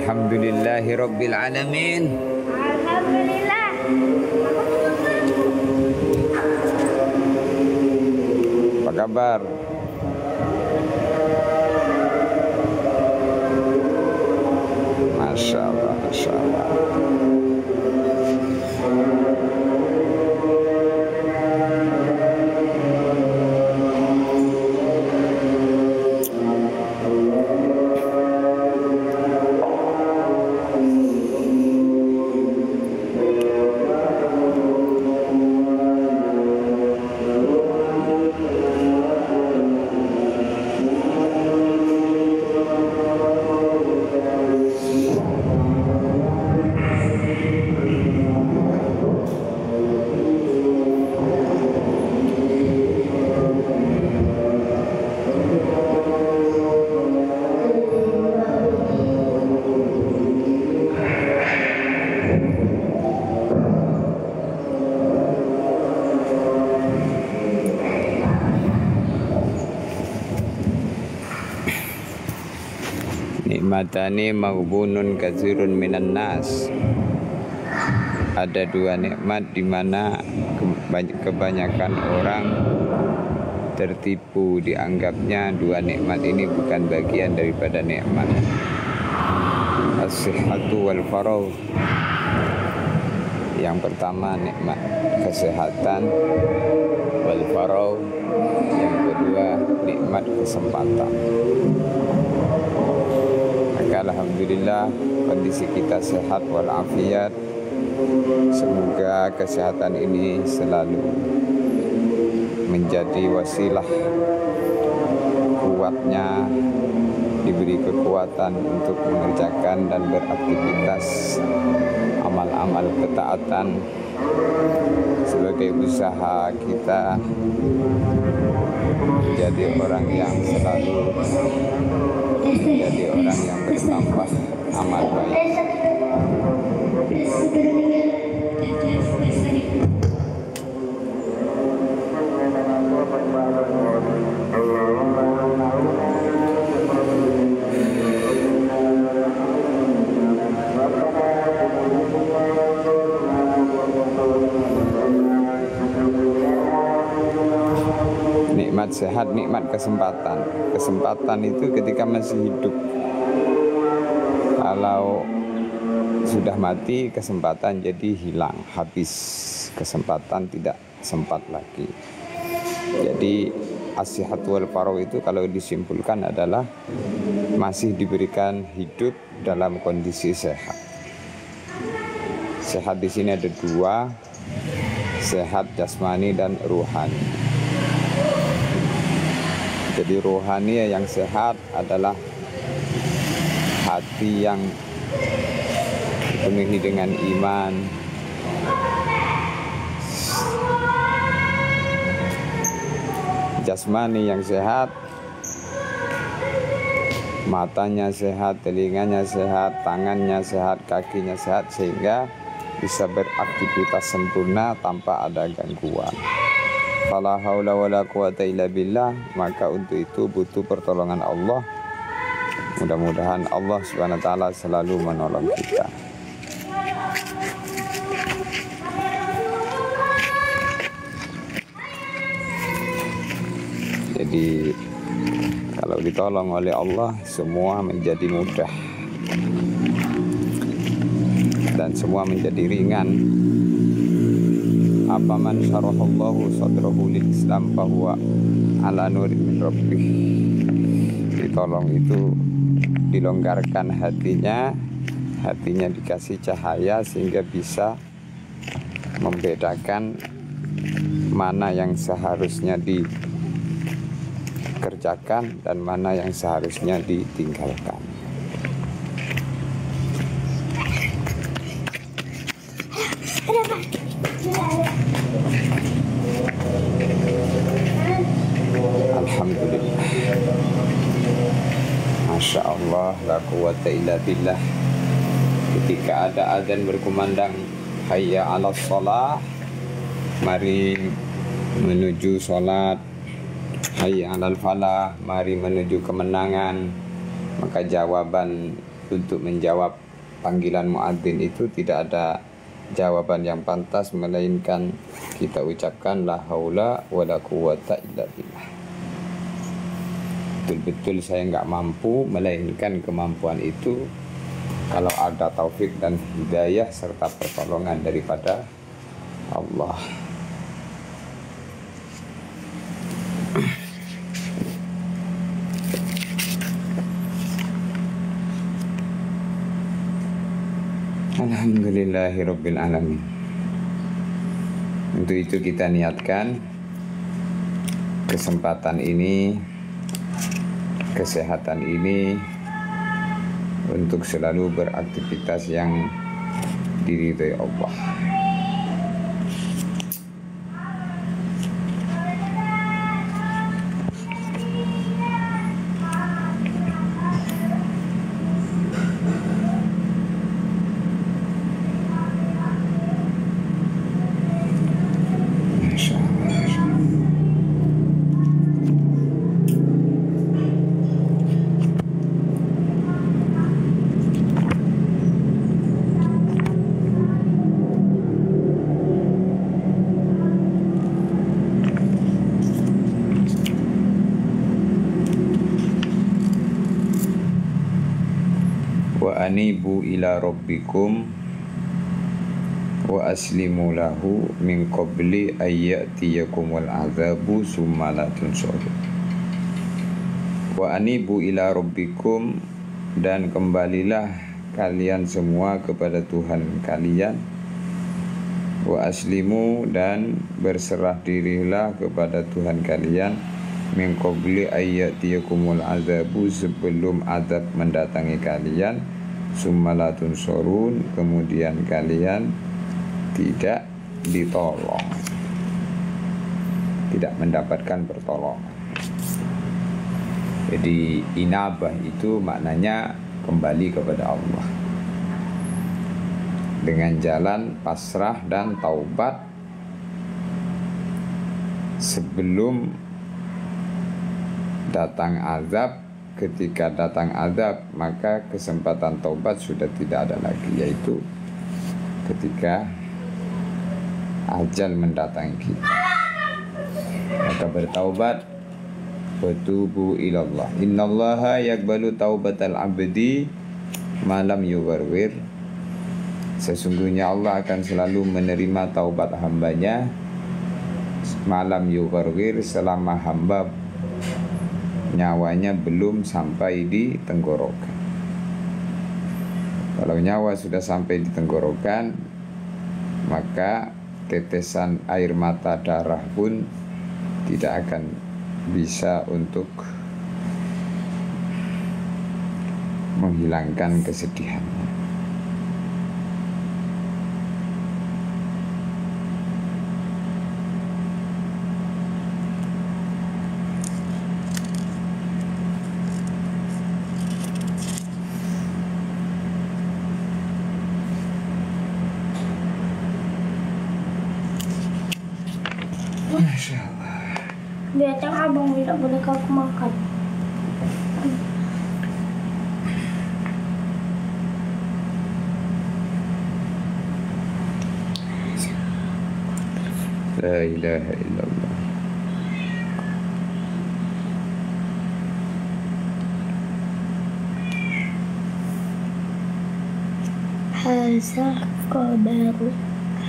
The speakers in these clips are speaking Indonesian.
Alhamdulillahi Rabbil Alamin. Alhamdulillah. Apa kabar? Masya Allah, Masya Allah. Nikmatani maghbunun katsirun minan nas. Ada dua nikmat di mana kebanyakan orang tertipu, dianggapnya dua nikmat ini bukan bagian daripada nikmat. As-sihhatu wal faragh. Yang pertama nikmat kesehatan, wal faragh. Yang kedua nikmat kesempatan. Alhamdulillah kondisi kita sehat walafiat. Semoga kesehatan ini selalu menjadi wasilah kuatnya, diberi kekuatan untuk mengerjakan dan beraktivitas amal-amal ketaatan sebagai usaha kita menjadi orang yang selalu menjadi orang yang bertambah amal baik. Nikmat sehat, nikmat kesempatan. Kesempatan itu ketika masih hidup. Kalau sudah mati, kesempatan jadi hilang, habis. Kesempatan tidak sempat lagi. Jadi as-sihhatu wal faragh itu kalau disimpulkan adalah masih diberikan hidup dalam kondisi sehat. Sehat di sini ada dua, sehat jasmani dan ruhani. Jadi rohani yang sehat adalah hati yang dipenuhi dengan iman, jasmani yang sehat, matanya sehat, telinganya sehat, tangannya sehat, kakinya sehat, sehingga bisa beraktivitas sempurna tanpa ada gangguan. Fala haula wala quwata illa billah. Maka untuk itu butuh pertolongan Allah. Mudah-mudahan Allah Subhanahu wa taala selalu menolong kita. Jadi kalau ditolong oleh Allah, semua menjadi mudah dan semua menjadi ringan. Apaman syarahallahu sadrahu lil Islam bahwa ala nurin min rabbih. Ditolong itu dilonggarkan hatinya dikasih cahaya sehingga bisa membedakan mana yang seharusnya dikerjakan dan mana yang seharusnya ditinggalkan. Alhamdulillah. Masya Allah, la quwata illa billah. Ketika ada azan berkumandang hayya 'alas shalah, mari menuju sholat. Hayya 'alal falah, mari menuju kemenangan. Maka jawaban untuk menjawab panggilan muadzin itu tidak ada jawaban yang pantas melainkan kita ucapkan la haula wala quwata illa billah. Betul-betul saya nggak mampu, melainkan kemampuan itu kalau ada taufik dan hidayah serta pertolongan daripada Allah. Alhamdulillahirabbil alamin. Untuk itu kita niatkan kesempatan ini, kesehatan ini untuk selalu beraktivitas yang diridhai Allah. Wa anibu ila rabbikum wa aslimu lahu min qabli ayyatiyakumul azabu summa la tunsarun. Wa anibu ila rabbikum, dan kembalilah kalian semua kepada Tuhan kalian. Wa aslimu, dan berserah dirilah kepada Tuhan kalian. Min qabli ayyatiyakumul azabu, sebelum azab mendatangi kalian. Summa la tunsurun, kemudian kalian tidak ditolong, tidak mendapatkan pertolongan. Jadi inabah itu maknanya kembali kepada Allah dengan jalan pasrah dan taubat sebelum datang azab. Ketika datang azab, maka kesempatan taubat sudah tidak ada lagi, yaitu ketika ajal mendatangi kita. Maka bertaubat, watubu ilallah. Innallaha yaqbalu taubatal abdi malam yuwarwir. Sesungguhnya Allah akan selalu menerima taubat hambanya malam yuwarwir, selama hamba nyawanya belum sampai di tenggorokan. Kalau nyawa sudah sampai di tenggorokan, maka tetesan air mata darah pun tidak akan bisa untuk menghilangkan kesedihan. Masya Allah. Biarkan abang tidak boleh kau makan. La ilaha illallah. Haza qabaru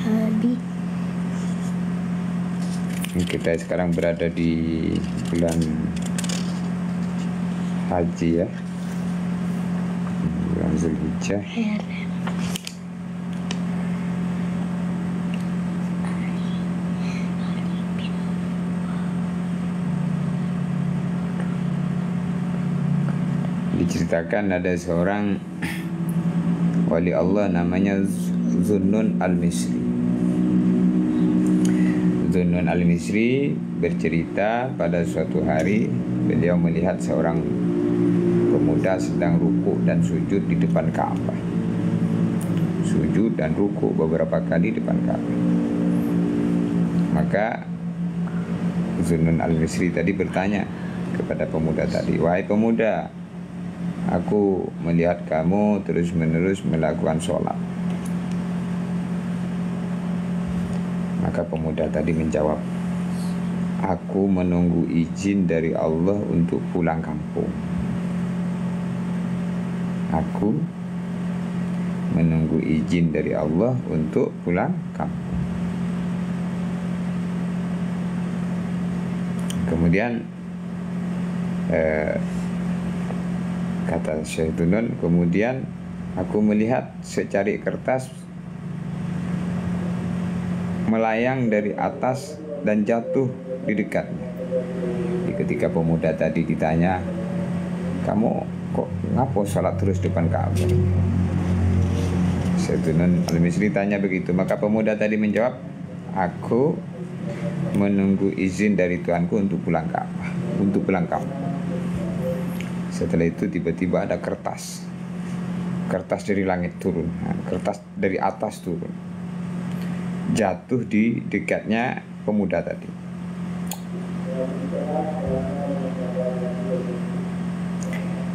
habib. Kita sekarang berada di bulan haji ya, bulan Zulhijjah. Diceritakan ada seorang wali Allah namanya Zunnun al-Misri. Zunnun al-Misri bercerita pada suatu hari beliau melihat seorang pemuda sedang rukuk dan sujud di depan Ka'bah. Sujud dan rukuk beberapa kali depan Ka'bah. Maka Zunnun al-Misri tadi bertanya kepada pemuda tadi, "Wahai pemuda, Aku melihat kamu terus-menerus melakukan sholat. Maka pemuda tadi menjawab, aku menunggu izin dari Allah untuk pulang kampung. Aku menunggu izin dari Allah untuk pulang kampung. Kemudian kata Syekh Tunun, kemudian aku melihat secari kertas melayang dari atas dan jatuh di dekatnya. Jadi ketika pemuda tadi ditanya, kamu kok ngapo sholat terus depan Ka'bah? Syekh Tunun Al-Misri tanya begitu, maka pemuda tadi menjawab, aku menunggu izin dari Tuanku untuk pulang Ka'bah, untuk pulang kampung. Setelah itu tiba-tiba ada kertas dari langit turun, kertas dari atas turun, jatuh di dekatnya pemuda tadi.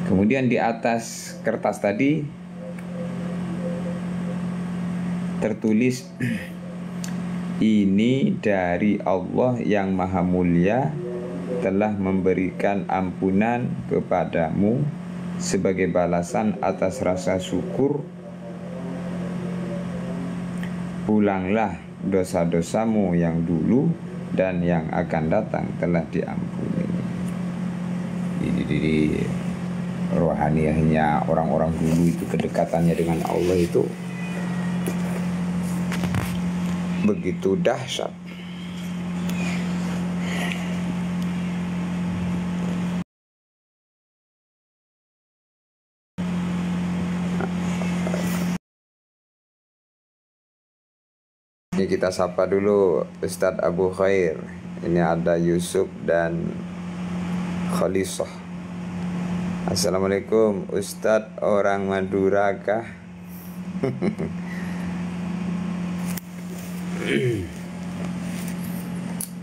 Kemudian di atas kertas tadi tertulis, ini dari Allah yang Maha Mulia telah memberikan ampunan kepadamu sebagai balasan atas rasa syukur. Pulanglah, dosa-dosamu yang dulu dan yang akan datang telah diampuni. Jadi rohaniahnya orang-orang dulu itu, kedekatannya dengan Allah itu begitu dahsyat. Ini kita sapa dulu Ustadz Abu Khair. Ini ada Yusuf dan Khalisah. Assalamualaikum Ustadz, orang Madura kah?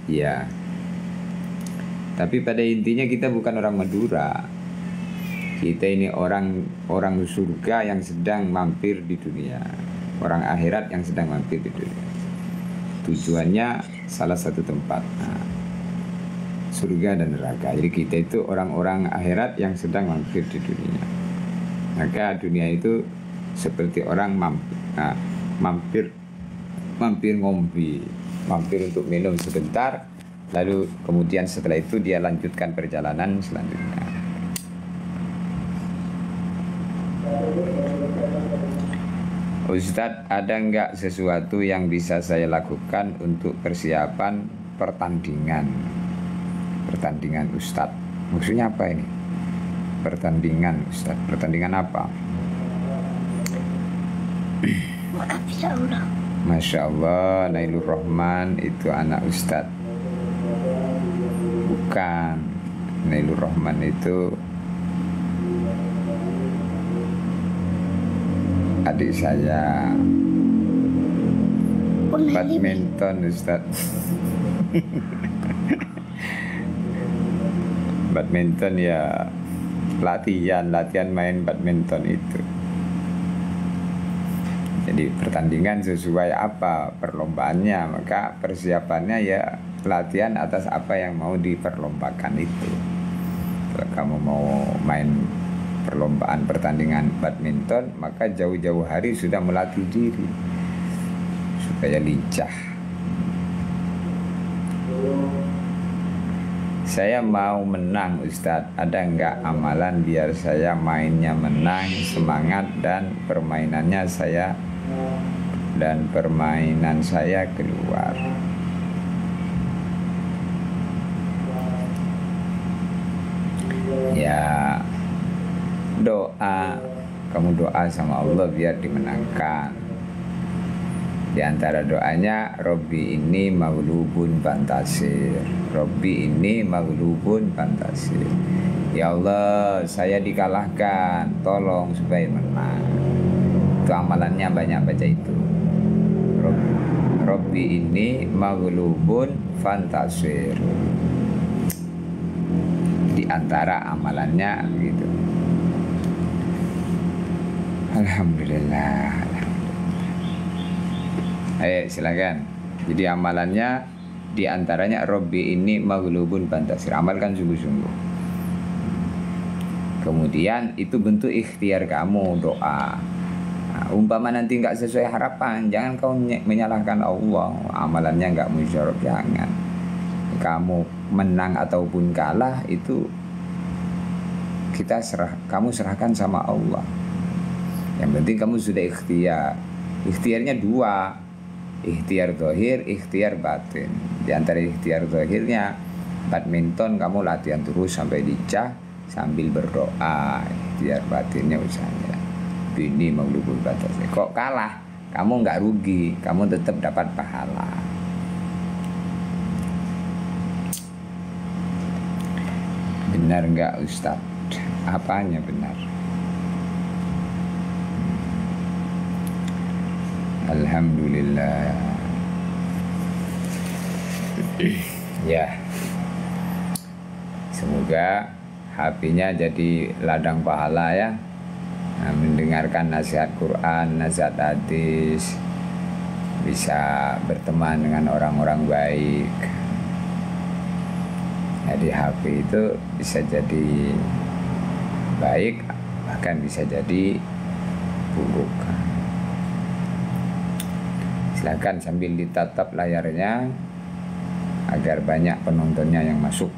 Ya. Tapi pada intinya kita bukan orang Madura. Kita ini orang surga yang sedang mampir di dunia, orang akhirat yang sedang mampir di dunia. Tujuannya salah satu tempat, surga dan neraka. Jadi kita itu orang-orang akhirat yang sedang mampir di dunia. Maka dunia itu seperti orang mampir ngombe, mampir untuk minum sebentar, lalu kemudian setelah itu dia lanjutkan perjalanan selanjutnya. Ustadz, ada nggak sesuatu yang bisa saya lakukan untuk persiapan pertandingan Ustadz? Maksudnya apa ini? Pertandingan Ustadz, pertandingan apa? Masya Allah. Masya Allah, Nailur Rahman itu anak Ustadz. Bukan, Nailur Rahman itu adik saya. Badminton Ustadz. Badminton ya, latihan main badminton itu. Jadi pertandingan sesuai apa perlombaannya, maka persiapannya ya latihan atas apa yang mau diperlombakan itu. Kalau kamu mau main perlombaan pertandingan badminton, maka jauh-jauh hari sudah melatih diri supaya lincah. Saya mau menang Ustadz, ada nggak amalan biar saya mainnya menang, semangat dan permainan saya keluar? Ya, doa, kamu doa sama Allah biar dimenangkan. Di antara doanya, Robbi ini maghlubun fantasir. Robbi ini maghlubun fantasir. Ya Allah, saya dikalahkan, tolong supaya menang. Itu amalannya, banyak baca itu. Robbi ini maghlubun fantasir. Di antara amalannya gitu. Alhamdulillah. Ayo silakan. Jadi amalannya diantaranya Robbi ini maghlubun bantasir. Amalkan sungguh-sungguh. Kemudian itu bentuk ikhtiar kamu doa. Nah, umpama nanti nggak sesuai harapan, jangan kau menyalahkan Allah. Amalannya nggak mujarab, jangan. Kamu menang ataupun kalah itu kamu serahkan sama Allah. Yang penting kamu sudah ikhtiar. Ikhtiarnya dua, ikhtiar zahir, ikhtiar batin. Di antara ikhtiar zahirnya, badminton kamu latihan terus sampai dicah sambil berdoa. Ikhtiar batinnya misalnya ini maghlubun bantasir. Kok kalah, kamu nggak rugi, kamu tetap dapat pahala. Benar nggak Ustadz? Apanya benar? Alhamdulillah. Ya, semoga HP-nya jadi ladang pahala ya. Nah, mendengarkan nasihat Quran, nasihat hadis, bisa berteman dengan orang-orang baik. Jadi HP itu bisa jadi baik, bahkan bisa jadi buruk. Silakan sambil ditatap layarnya agar banyak penontonnya yang masuk.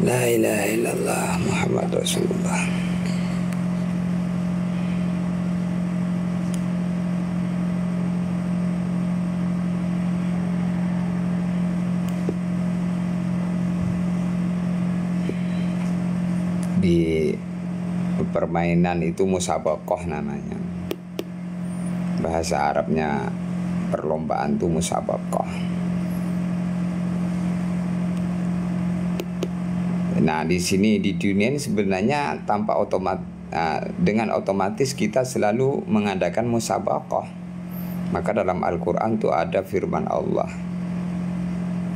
La ilaha illallah Muhammad Rasulullah. Di permainan itu musabaqah namanya. Bahasa Arabnya perlombaan itu musabaqah. Nah, di sini di dunia ini sebenarnya dengan otomatis kita selalu mengadakan musabaqah. Maka dalam Al-Qur'an tuh ada firman Allah,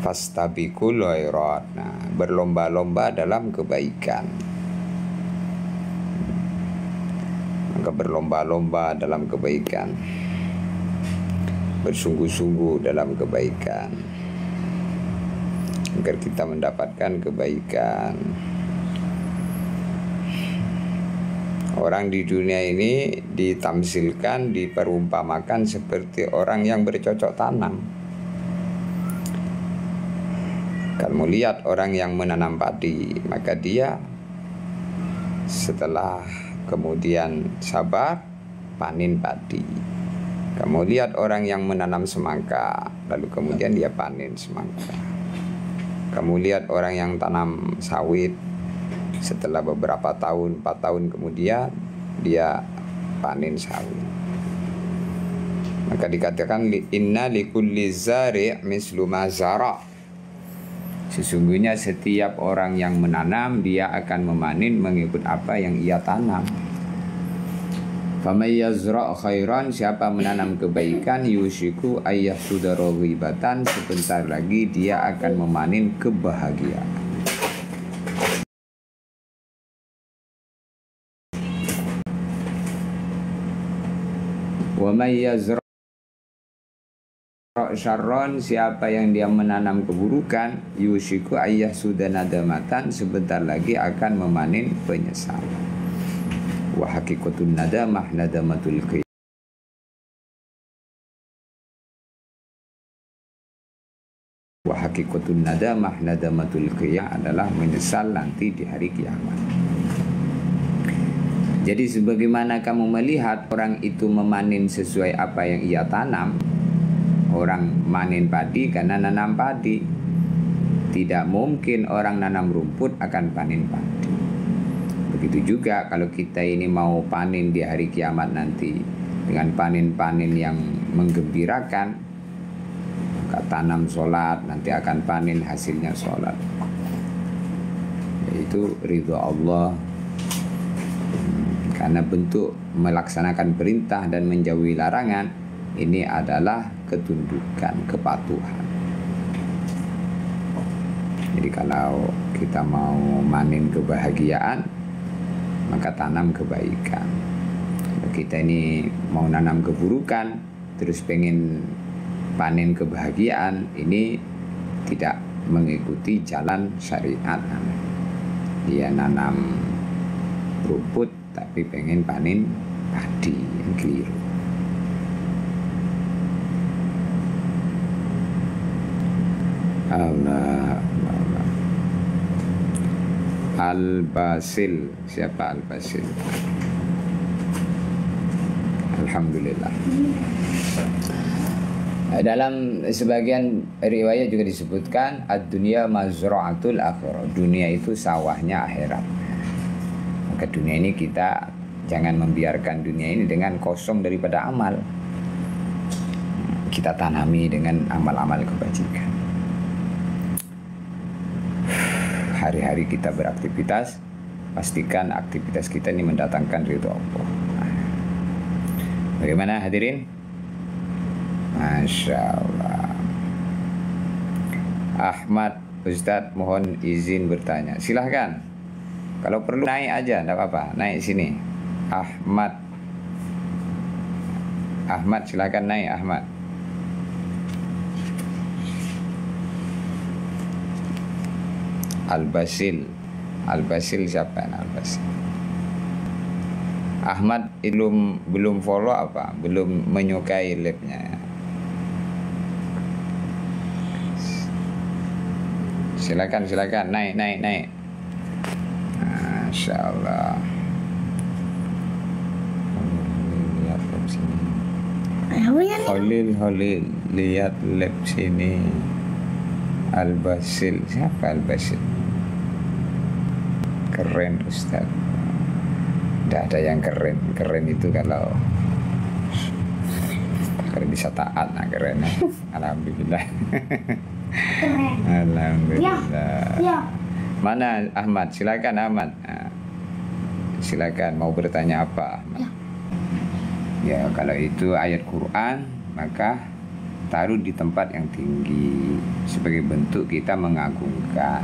fastabiqul khairat. Nah, berlomba-lomba dalam kebaikan. Maka berlomba-lomba dalam kebaikan, bersungguh-sungguh dalam kebaikan, agar kita mendapatkan kebaikan. Orang di dunia ini ditamsilkan, diperumpamakan seperti orang yang bercocok tanam. Kamu lihat orang yang menanam padi, maka dia setelah kemudian sabar panen padi. Kamu lihat orang yang menanam semangka, lalu kemudian dia panen semangka. Kamu lihat orang yang tanam sawit, setelah beberapa tahun, 4 tahun kemudian dia panen sawit. Maka dikatakan inna likulli zari' mislu ma zara'. Sesungguhnya setiap orang yang menanam, dia akan memanen mengikut apa yang ia tanam. Faman yazra' khairan, siapa menanam kebaikan, yushiku ayyahsuda raghibatan, sebentar lagi dia akan memanen kebahagiaan. Wa may yazra' syarron, siapa yang dia menanam keburukan, yushiku ayyahsuda nadamatan, sebentar lagi akan memanen penyesalan. Wa haqiqatun nadamah nadamatul qiyam. Wa haqiqatun nadamah nadamatul qiyam adalah menyesal nanti di hari kiamat. Jadi sebagaimana kamu melihat orang itu memanen sesuai apa yang ia tanam. Orang manen padi karena nanam padi. Tidak mungkin orang nanam rumput akan panen padi. Begitu juga kalau kita ini mau panen di hari kiamat nanti dengan panen-panen yang menggembirakan, maka tanam sholat, nanti akan panen hasilnya sholat, yaitu ridho Allah. Karena bentuk melaksanakan perintah dan menjauhi larangan ini adalah ketundukan, kepatuhan. Jadi kalau kita mau manen kebahagiaan, maka tanam kebaikan. Kalau kita ini mau nanam keburukan, terus pengen panen kebahagiaan, ini tidak mengikuti jalan syariat. Dia nanam rumput tapi pengen panen padi, yang keliru. Allah. Al-Basil. Siapa Al-Basil? Alhamdulillah. Dalam sebagian riwayat juga disebutkan ad-dunya mazra'atul akhirah. Dunia itu sawahnya akhirat. Maka dunia ini kita jangan membiarkan dunia ini dengan kosong daripada amal. Kita tanami dengan amal-amal kebajikan. Hari-hari kita beraktivitas, pastikan aktivitas kita ini mendatangkan ridho Allah. Bagaimana hadirin? Masya Allah. Ahmad Ustadz mohon izin bertanya. Silahkan. Kalau perlu naik aja, tidak apa-apa. Naik sini. Ahmad silahkan naik Ahmad. Al-Basil siapa Al-Basil? Ahmad belum follow apa? Belum menyukai live-nya. Silakan naik. Masya Allah. Lihat live sini. Holil lihat live sini. Al-Basil, siapa Al-Basil? Keren Ustaz. Tidak ada yang keren itu kalau bisa taat, nah keren. Alhamdulillah. Alhamdulillah. Ya. Mana Ahmad? Silakan Ahmad. Silakan mau bertanya apa Ahmad? Ya kalau itu ayat Quran maka taruh di tempat yang tinggi sebagai bentuk kita mengagungkan,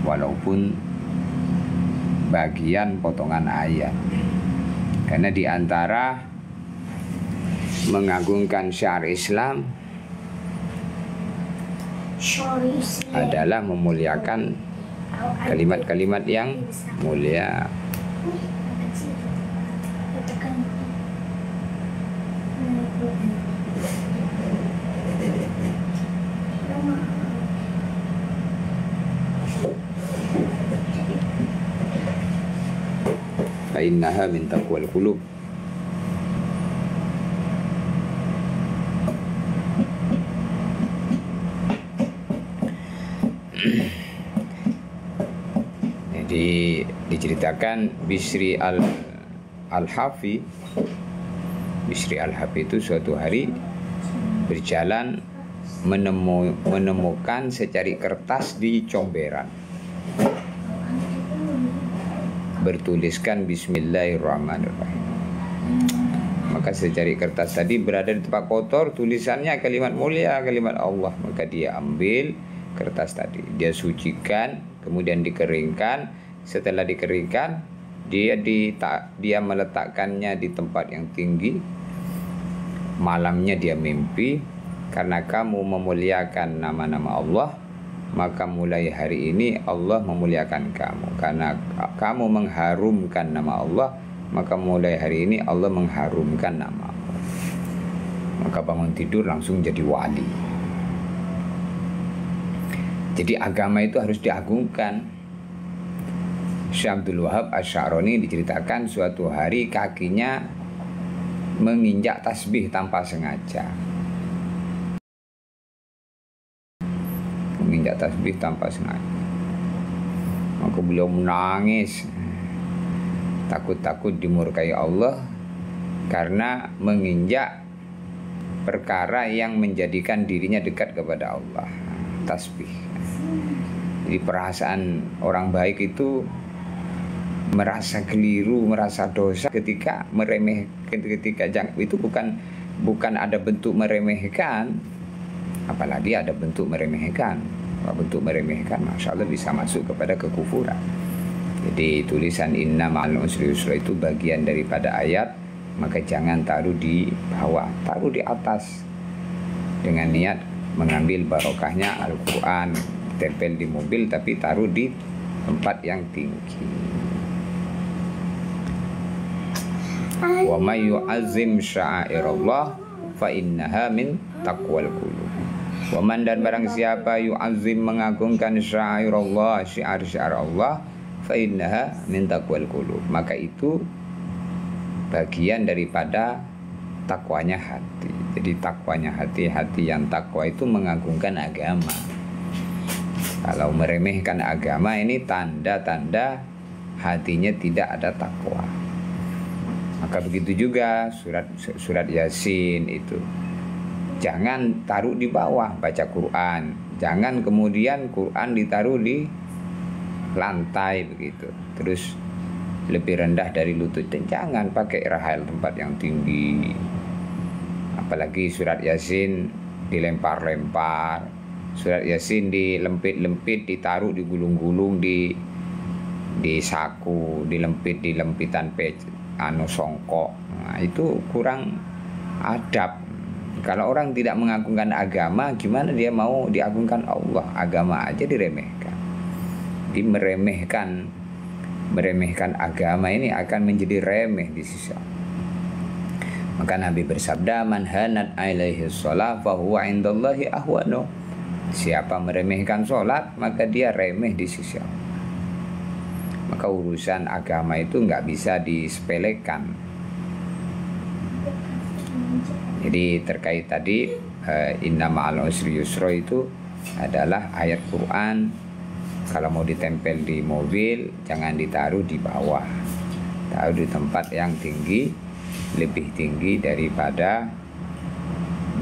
walaupun bagian potongan ayat. Karena di antara mengagungkan syiar Islam adalah memuliakan kalimat-kalimat yang mulia. Fa'innaha min taqwal qulub. Jadi diceritakan Bisri Al-Hafi itu suatu hari berjalan menemukan secari kertas di comberan, bertuliskan Bismillahirrahmanirrahim. Maka secari kertas tadi berada di tempat kotor, tulisannya kalimat mulia, kalimat Allah. Maka dia ambil kertas tadi, dia sucikan, kemudian dikeringkan. Setelah dikeringkan, dia meletakkannya di tempat yang tinggi. Malamnya dia mimpi, karena kamu memuliakan nama-nama Allah, maka mulai hari ini Allah memuliakan kamu. Karena kamu mengharumkan nama Allah, maka mulai hari ini Allah mengharumkan nama Allah. Maka bangun tidur langsung jadi wali. Jadi agama itu harus diagungkan. Syekh Abdul Wahab Asy-Sya'rani diceritakan suatu hari kakinya menginjak tasbih tanpa sengaja. Menginjak tasbih tanpa sengaja. Maka beliau menangis, takut-takut dimurkai Allah karena menginjak perkara yang menjadikan dirinya dekat kepada Allah, tasbih. Jadi perasaan orang baik itu merasa keliru, merasa dosa ketika meremehkan, itu bukan ada bentuk meremehkan, apalagi ada bentuk meremehkan. bentuk meremehkan, masya Allah bisa masuk kepada kekufuran. Jadi tulisan inna ma'al usri yusra itu bagian daripada ayat, maka jangan taruh di bawah, taruh di atas dengan niat mengambil barokahnya Al-Quran, tempel di mobil tapi taruh di tempat yang tinggi. Wa may yu'azzim sya'airallah fa innaha min taqwal qulub. Wa man, dan barang siapa yu'azzim mengagungkan sya'airallah, syiar-syiar Allah, fa innaha min taqwal qulub, maka itu bagian daripada takwanya hati. Jadi takwanya hati, hati yang takwa itu mengagungkan agama. Kalau meremehkan agama, ini tanda-tanda hatinya tidak ada takwa. Maka begitu juga surat Yasin itu, jangan taruh di bawah baca Quran, jangan kemudian Quran ditaruh di lantai begitu, terus lebih rendah dari lutut, dan jangan pakai rahel tempat yang tinggi. Apalagi surat Yasin dilempar-lempar, surat Yasin dilempit-lempit, ditaruh, digulung-gulung di saku, dilempit di lempitan songkok. Nah, itu kurang adab. Kalau orang tidak mengagungkan agama, gimana dia mau diagungkan Allah? Agama aja diremehkan. Jadi meremehkan agama ini akan menjadi remeh di sisi Allah. Maka Nabi bersabda, man hanat alaihi shalah fa huwa indallahi ahwanu. Siapa meremehkan sholat, maka dia remeh di sisi Allah. Maka urusan agama itu nggak bisa disepelekan. Jadi terkait tadi inna ma'al usri yusra itu adalah ayat Quran. Kalau mau ditempel di mobil, jangan ditaruh di bawah, taruh di tempat yang tinggi, lebih tinggi daripada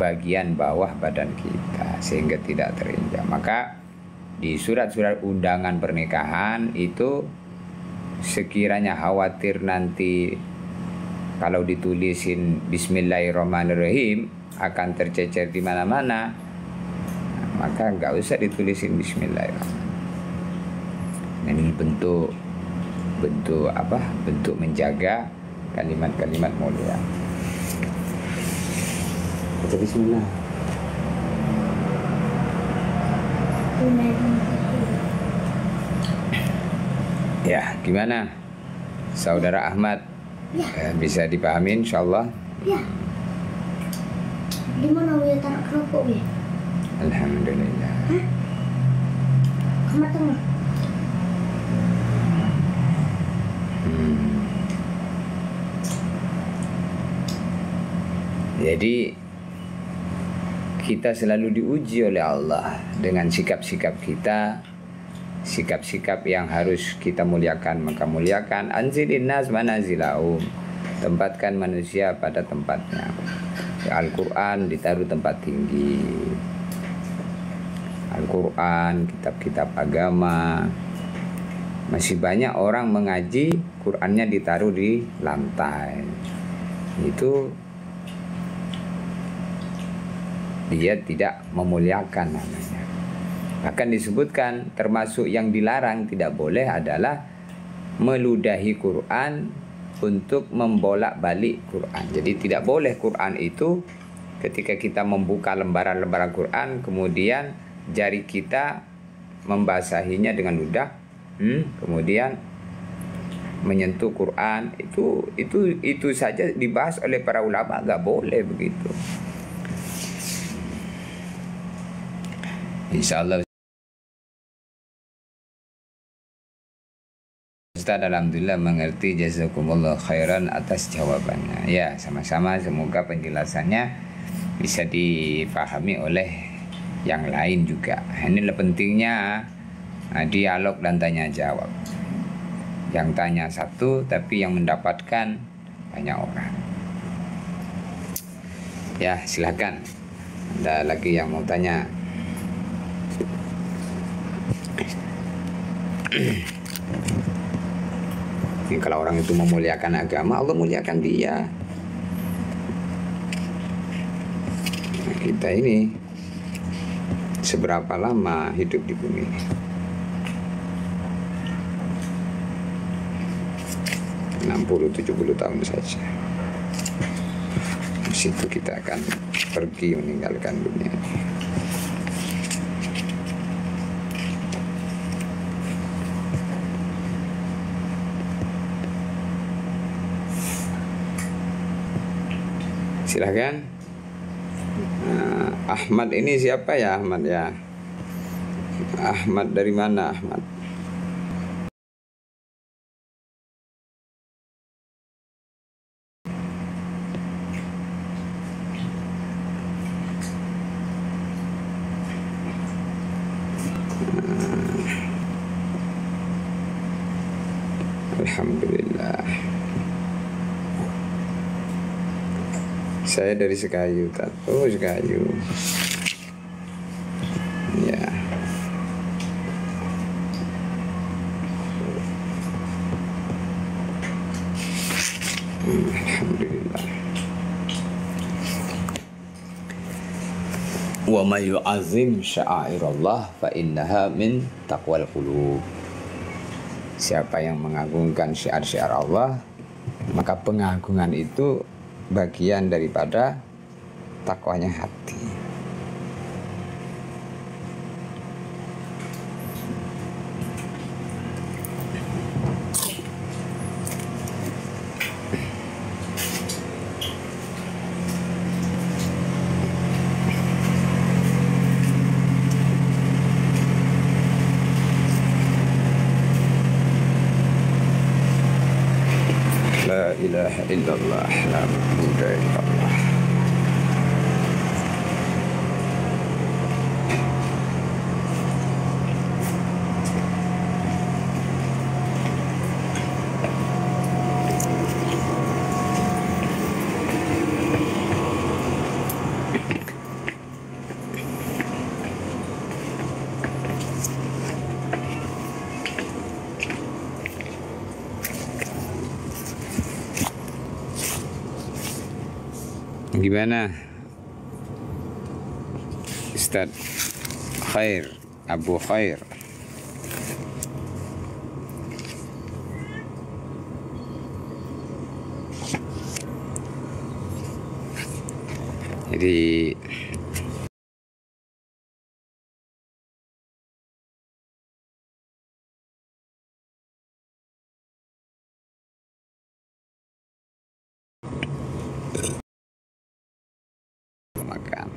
bagian bawah badan kita, sehingga tidak terinjak. Maka di surat-surat undangan pernikahan itu, sekiranya khawatir nanti kalau ditulisin Bismillahirrahmanirrahim akan tercecer di mana-mana, maka nggak usah ditulisin Bismillahirrahmanirrahim. Ini bentuk menjaga kalimat-kalimat mulia. Baca bismillah. Ya, gimana Saudara Ahmad? Ya. Bisa dipahami insyaallah? Ya. Di mana ya taruh kerupuk ya? Alhamdulillah. Hah? Kamar tengah. Jadi kita selalu diuji oleh Allah dengan sikap-sikap kita, sikap-sikap yang harus kita muliakan, maka muliakan. Anzilin nas manazilahum, tempatkan manusia pada tempatnya. Al-Quran ditaruh tempat tinggi, Al-Quran, kitab-kitab agama. Masih banyak orang mengaji, Qurannya ditaruh di lantai. Itu dia tidak memuliakan namanya. Bahkan disebutkan termasuk yang dilarang tidak boleh adalah meludahi Quran untuk membolak-balik Quran. Jadi tidak boleh Quran itu ketika kita membuka lembaran-lembaran Quran, kemudian jari kita membasahinya dengan ludah, kemudian menyentuh Quran. Itu saja dibahas oleh para ulama, nggak boleh begitu. Insyaallah Ustaz alhamdulillah mengerti, jazakumullah khairan atas jawabannya. Ya, sama-sama, semoga penjelasannya bisa dipahami oleh yang lain juga. Inilah pentingnya dialog dan tanya jawab. Yang tanya satu tapi yang mendapatkan banyak orang. Ya, silakan. Ada lagi yang mau tanya? Ini kalau orang itu memuliakan agama, Allah muliakan dia. Nah, kita ini Seberapa lama hidup di bumi ini? 60-70 tahun saja. Di situ kita akan pergi meninggalkan dunia ini. Silahkan. Ahmad ini siapa ya Ahmad ya? Ahmad dari mana Ahmad? Alhamdulillah. Saya dari Sekayu, oh Sekayu. Ya. Alhamdulillah. Wa may yu'azzim sya'airallah fa innaha min taqwal qulub. Siapa yang mengagungkan syiar-syiar Allah, maka pengagungan itu bagian daripada takwanya hati. La ilaha illallah, la ma'budu illallah. Gimana Ustaz Khair, Abu Khair? Jadi makan.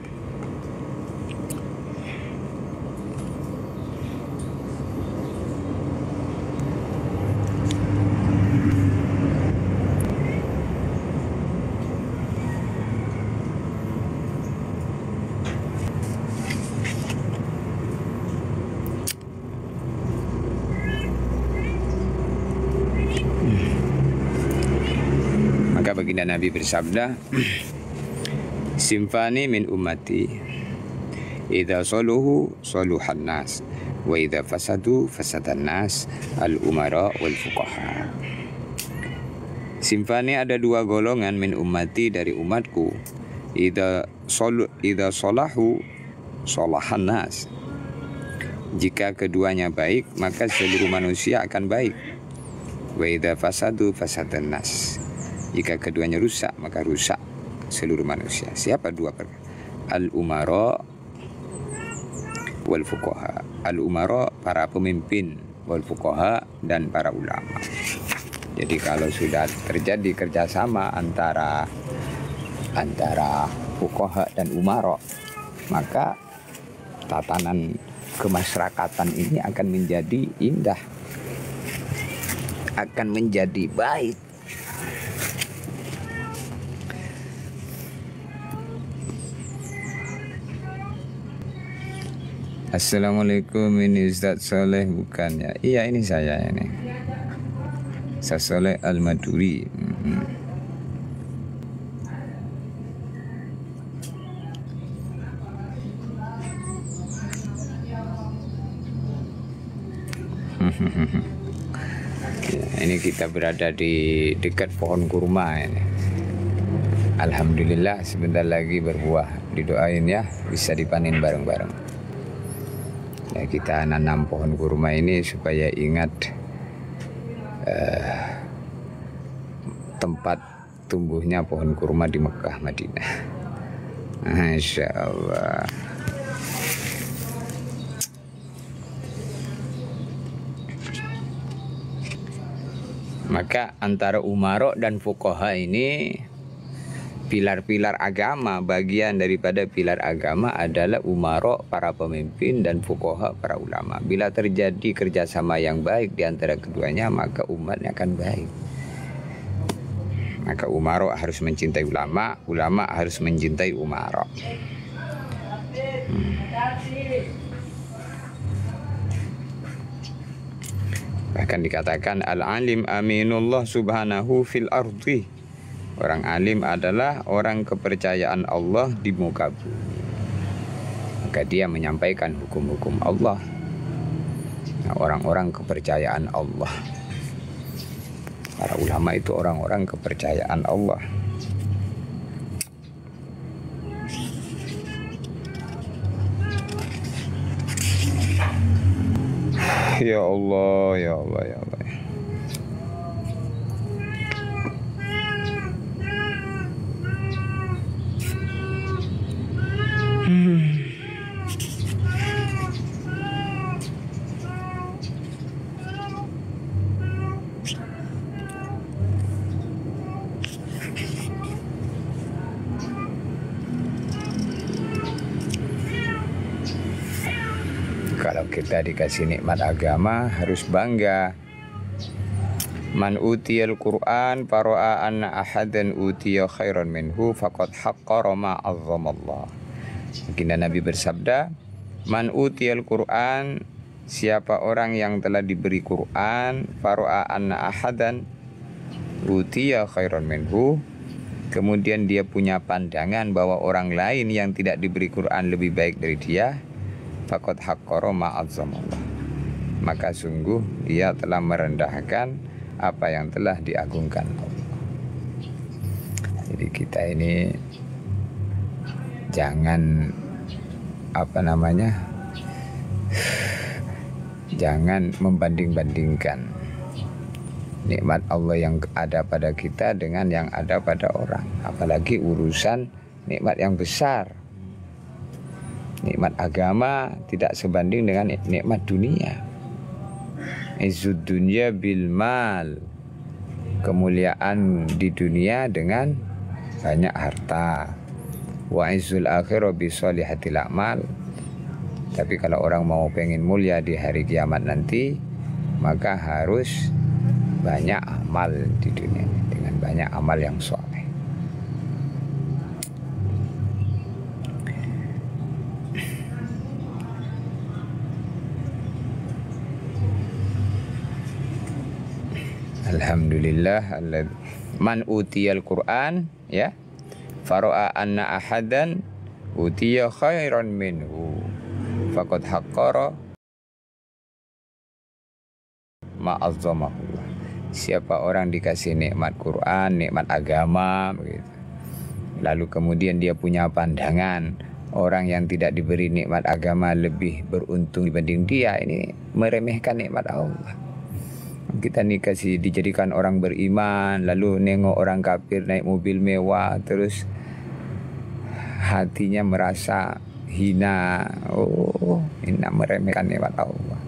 Maka baginda Nabi bersabda, Simfani min ummati, idza saluhu saluhan nas, wa idza fasadu fasadan nas, al umara wal fuqaha. Simfani, ada dua golongan min ummati dari umatku, idza salahu salahan nas. Jika keduanya baik, maka seluruh manusia akan baik. Wa idza fasadu fasadan nas. Jika keduanya rusak, maka rusak seluruh manusia. Siapa dua perkara? Al-umara wal fuqaha. Al-umara, para pemimpin, wal fuqaha, dan para ulama. Jadi kalau sudah terjadi kerjasama antara fuqaha dan umara, maka tatanan kemasyarakatan ini akan menjadi indah, akan menjadi baik. Assalamualaikum, ini Ustaz Soleh bukan ya? Iya, ini saya ini. Ustaz Soleh Al-Maduri. Ya, ini kita berada di dekat pohon kurma ini. Alhamdulillah sebentar lagi berbuah. Didoain ya, bisa dipanen bareng-bareng. Ya, kita nanam pohon kurma ini supaya ingat tempat tumbuhnya pohon kurma di Mekah, Madinah. Masya Allah. Maka antara umarok dan fuqaha ini pilar-pilar agama, bagian daripada pilar agama adalah umarok, para pemimpin, dan fuqaha, para ulama. Bila terjadi kerjasama yang baik di antara keduanya, maka umatnya akan baik. Maka umarok harus mencintai ulama, ulama harus mencintai umarok. Bahkan dikatakan al-alim aminullah subhanahu fil ardi. Orang alim adalah orang kepercayaan Allah di muka bumi. Maka dia menyampaikan hukum-hukum Allah. Nah, orang-orang kepercayaan Allah. Para ulama itu orang-orang kepercayaan Allah. Ya Allah, ya Allah, ya Allah. Kalau kita dikasih nikmat agama harus bangga. Man utiyal Qur'an faro'a anna ahadan utiya khairan minhu faqad haqqara ma azzamallah. Baginda Nabi bersabda, man utiyal Qur'an, siapa orang yang telah diberi Qur'an, faro'a anna ahadan utiya khairan minhu, kemudian dia punya pandangan bahwa orang lain yang tidak diberi Quran lebih baik dari dia, faqad haqqara ma azzamallah, maka sungguh dia telah merendahkan apa yang telah diagungkan Allah. Jadi kita ini jangan jangan membanding-bandingkan nikmat Allah yang ada pada kita dengan yang ada pada orang, apalagi urusan nikmat yang besar. Nikmat agama tidak sebanding dengan nikmat dunia. Izzud dunya bil mal, kemuliaan di dunia dengan banyak harta. Wa izzul akhirah bi sholihatil a'mal. Tapi kalau orang mau pengen mulia di hari kiamat nanti, maka harus banyak amal di dunia dengan banyak amal yang soleh. Alhamdulillah man utiyal Qur'an, ya, faro'a anna ahadan utiya khairan minhu faqad haqqara ma azzamahu. Siapa orang dikasih nikmat Quran, nikmat agama begitu, lalu kemudian dia punya pandangan orang yang tidak diberi nikmat agama lebih beruntung dibanding dia, ini meremehkan nikmat Allah. Kita nih dijadikan orang beriman, lalu nengok orang kafir naik mobil mewah, terus hatinya merasa hina. Oh, ini meremehkan nikmat Allah.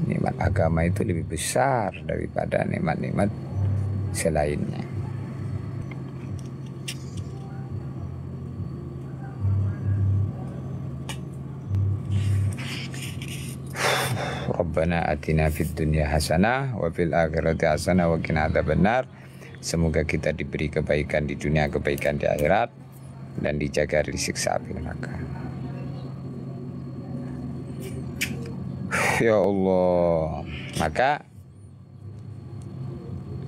Nikmat agama itu lebih besar daripada nikmat-nikmat selainnya. Rabbana atina fid dunya hasanah wa fil akhirati hasanah wa qina adzabannar. Semoga kita diberi kebaikan di dunia, kebaikan di akhirat, dan dijaga dari siksa api neraka. Ya Allah. Maka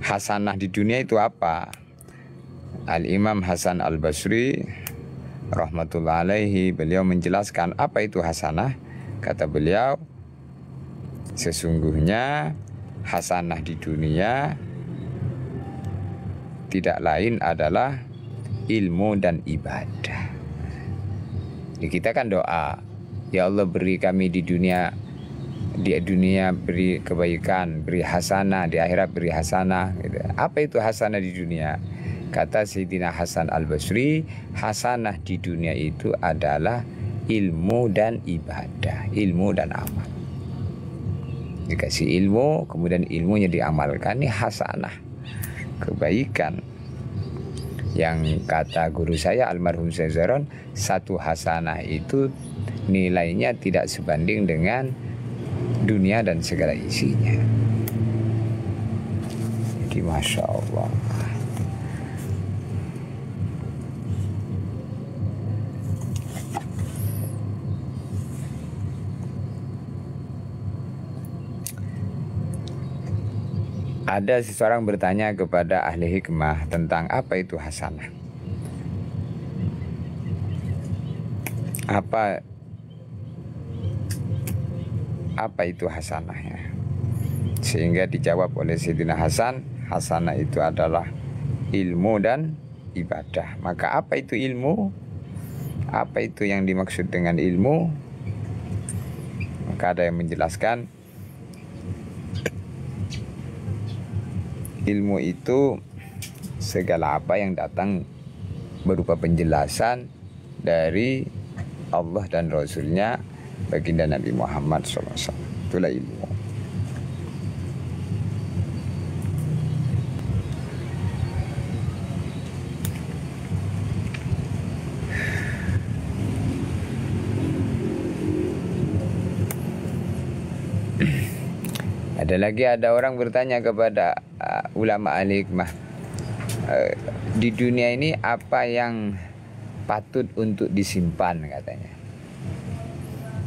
hasanah di dunia itu apa? Al-Imam Hasan Al-Basri rahmatullah alaihi, beliau menjelaskan apa itu hasanah. Kata beliau, sesungguhnya hasanah di dunia tidak lain adalah ilmu dan ibadah. Jadi kita kan doa, Ya Allah, beri kami di dunia beri kebaikan, beri hasanah, di akhirat beri hasanah gitu. Apa itu hasanah di dunia? Kata Sayyidina Hasan Al-Basri, hasanah di dunia itu adalah ilmu dan ibadah, ilmu dan amal. Dikasih ilmu, kemudian ilmunya diamalkan, ini hasanah, kebaikan. Yang kata guru saya almarhum Zaron, satu hasanah itu nilainya tidak sebanding dengan dunia dan segala isinya. Jadi Masya Allah. Ada seseorang bertanya kepada ahli hikmah tentang apa itu hasanah. Apa itu hasanahnya? Sehingga dijawab oleh Sayyidina Hasan, hasanah itu adalah ilmu dan ibadah. Maka apa itu ilmu? Apa itu yang dimaksud dengan ilmu? Maka ada yang menjelaskan, ilmu itu segala apa yang datang berupa penjelasan dari Allah dan Rasulnya, baginda Nabi Muhammad SAW. Itulah ilmu. Ada orang bertanya kepada ulama al-hikmah, di dunia ini apa yang patut untuk disimpan, katanya.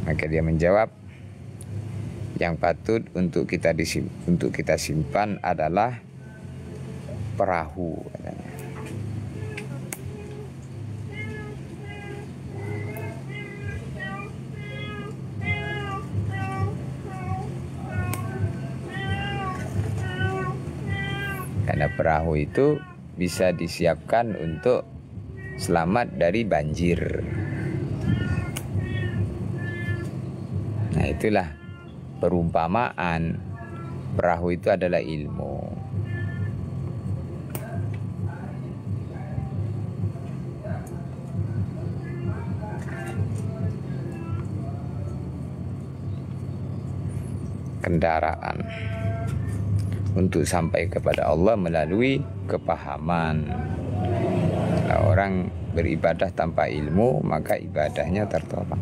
Maka dia menjawab, yang patut untuk kita simpan adalah perahu, katanya. Karena perahu itu bisa disiapkan untuk selamat dari banjir. Nah, itulah perumpamaan perahu itu adalah ilmu. Kendaraan untuk sampai kepada Allah melalui kepahaman. Kalau orang beribadah tanpa ilmu, maka ibadahnya tertolak.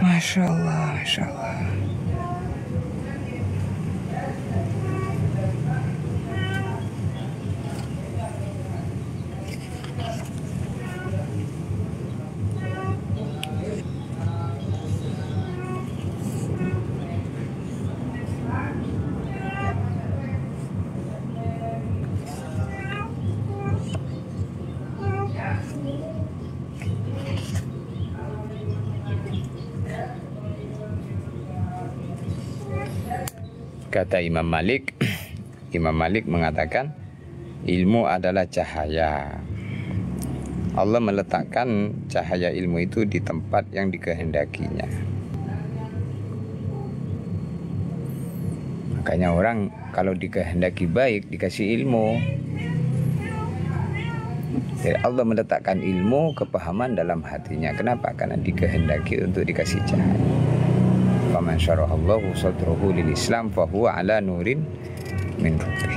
Masya Allah, Masya Allah. Kata Imam Malik mengatakan, ilmu adalah cahaya. Allah meletakkan cahaya ilmu itu di tempat yang dikehendakinya. Makanya orang kalau dikehendaki baik dikasih ilmu. Jadi Allah meletakkan ilmu, kepahaman dalam hatinya. Kenapa? Karena dikehendaki untuk dikasih cahaya. Faman syarahallahu sadruhu lil Islam fahuwa ala nurin min rabbih.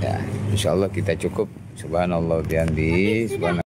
Ya, insyaallah kita cukup. Subhanallah bihamdihi, subhanallah.